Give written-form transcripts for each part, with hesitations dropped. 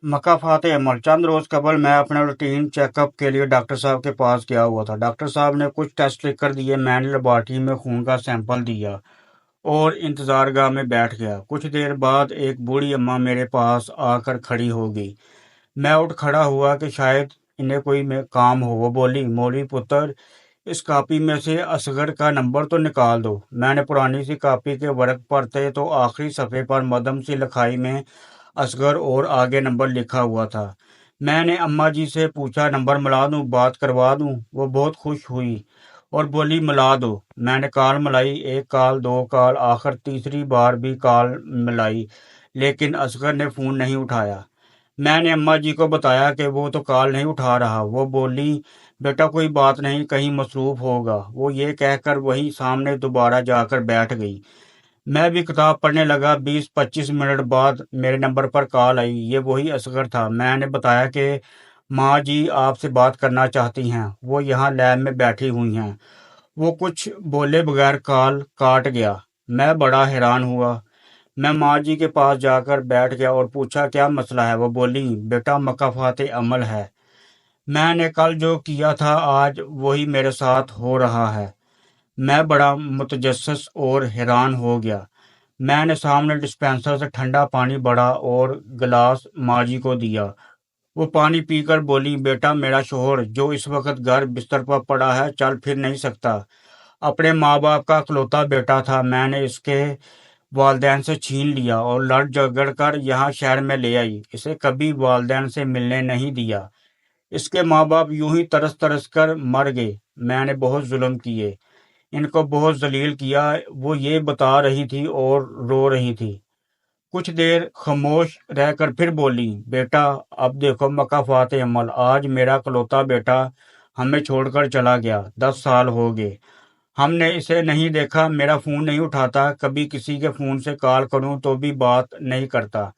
मकाफात अमल। चंद रोज कबल मैं अपने रूटीन चेकअप के लिए डॉक्टर साहब के पास गया हुआ था। डॉक्टर साहब ने कुछ टेस्ट लिख कर दिए। मैंने लेबॉर्टरी में खून का सैंपल दिया और इंतजारगाह में बैठ गया। कुछ देर बाद एक बूढ़ी अम्मा मेरे पास आकर खड़ी हो गई। मैं उठ खड़ा हुआ कि शायद इन्हें कोई काम हो। वो बोली, मौलवी पुत्र, इस कॉपी में से असगर का नंबर तो निकाल दो। मैंने पुरानी सी कॉपी के वर्क पढ़ते तो आखिरी सफ़े पर मध्यम सी लिखाई में असगर और आगे नंबर लिखा हुआ था। मैंने अम्मा जी से पूछा, नंबर मिला दूं, बात करवा दूं? वो बहुत खुश हुई और बोली, मिला दो। मैंने कॉल मिलाई, एक कॉल, दो कॉल, आखिर तीसरी बार भी कॉल मिलाई, लेकिन असगर ने फ़ोन नहीं उठाया। मैंने अम्मा जी को बताया कि वो तो कॉल नहीं उठा रहा। वो बोली, बेटा कोई बात नहीं, कहीं मसरूफ़ होगा। वो ये कहकर वहीं सामने दोबारा जाकर बैठ गई। मैं भी किताब पढ़ने लगा। 20-25 मिनट बाद मेरे नंबर पर कॉल आई। ये वही असगर था। मैंने बताया कि माँ जी आपसे बात करना चाहती हैं, वो यहाँ लैब में बैठी हुई हैं। वो कुछ बोले बगैर कॉल काट गया। मैं बड़ा हैरान हुआ। मैं माँ जी के पास जाकर बैठ गया और पूछा, क्या मसला है? वो बोली, बेटा मकाफात अमल है। मैंने कल जो किया था आज वही मेरे साथ हो रहा है। मैं बड़ा मुतजस्सिस और हैरान हो गया। मैंने सामने डिस्पेंसर से ठंडा पानी बड़ा और गिलास माँ जी को दिया। वो पानी पीकर बोली, बेटा मेरा शोहर जो इस वक्त घर बिस्तर पर पड़ा है, चल फिर नहीं सकता, अपने माँ बाप का इकलौता बेटा था। मैंने इसके वालदैन से छीन लिया और लड़ झगड़ कर यहाँ शहर में ले आई। इसे कभी वालदैन से मिलने नहीं दिया। इसके माँ बाप यूं ही तरस तरस कर मर गए। मैंने बहुत जुल्म किए, इनको बहुत जलील किया। वो ये बता रही थी और रो रही थी। कुछ देर खामोश रहकर फिर बोली, बेटा अब देखो मकाफात अमल, आज मेरा इकलौता बेटा हमें छोड़कर चला गया। 10 साल हो गए, हमने इसे नहीं देखा। मेरा फ़ोन नहीं उठाता, कभी किसी के फ़ोन से कॉल करूं तो भी बात नहीं करता।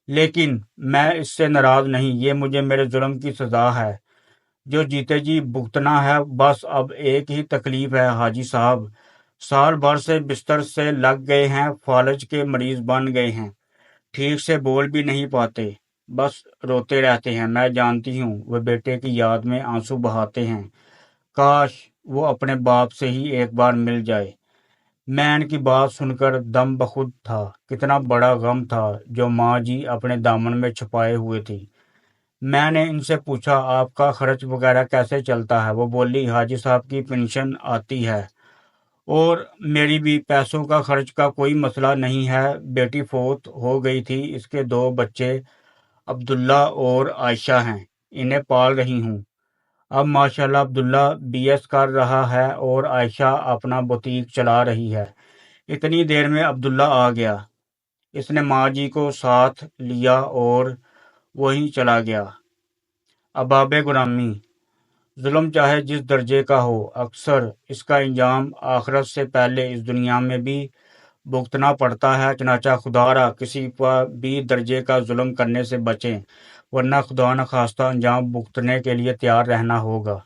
लेकिन मैं इससे नाराज़ नहीं, ये मुझे मेरे जुल्म की सज़ा है जो जीते जी भुगतना है। बस अब एक ही तकलीफ है हाजी साहब, साल भर से बिस्तर से लग गए हैं, फालज के मरीज बन गए हैं, ठीक से बोल भी नहीं पाते, बस रोते रहते हैं। मैं जानती हूँ वे बेटे की याद में आंसू बहाते हैं। काश वो अपने बाप से ही एक बार मिल जाए। मैं इनकी बात सुनकर दम बखुद था। कितना बड़ा गम था जो माँ जी अपने दामन में छुपाए हुए थी। मैंने इनसे पूछा, आपका खर्च वगैरह कैसे चलता है? वो बोली, हाजी साहब की पेंशन आती है और मेरी भी, पैसों का खर्च का कोई मसला नहीं है। बेटी फोत हो गई थी, इसके दो बच्चे अब्दुल्ला और आयशा हैं, इन्हें पाल रही हूँ। अब माशाल्लाह अब्दुल्ला बीएस कर रहा है और आयशा अपना बुटीक चला रही है। इतनी देर में अब्दुल्ला आ गया। इसने माँ जी को साथ लिया और वहीं चला गया। अबाब गुलामी, जुल्म चाहे जिस दर्जे का हो, अक्सर इसका इंजाम आखिरत से पहले इस दुनिया में भी भुगतना पड़ता है। चनाचा खुदारा किसी पर भी दर्जे का जुल्म करने से बचें, वरना खुदा न खास्ता अंजाम भुगतने के लिए तैयार रहना होगा।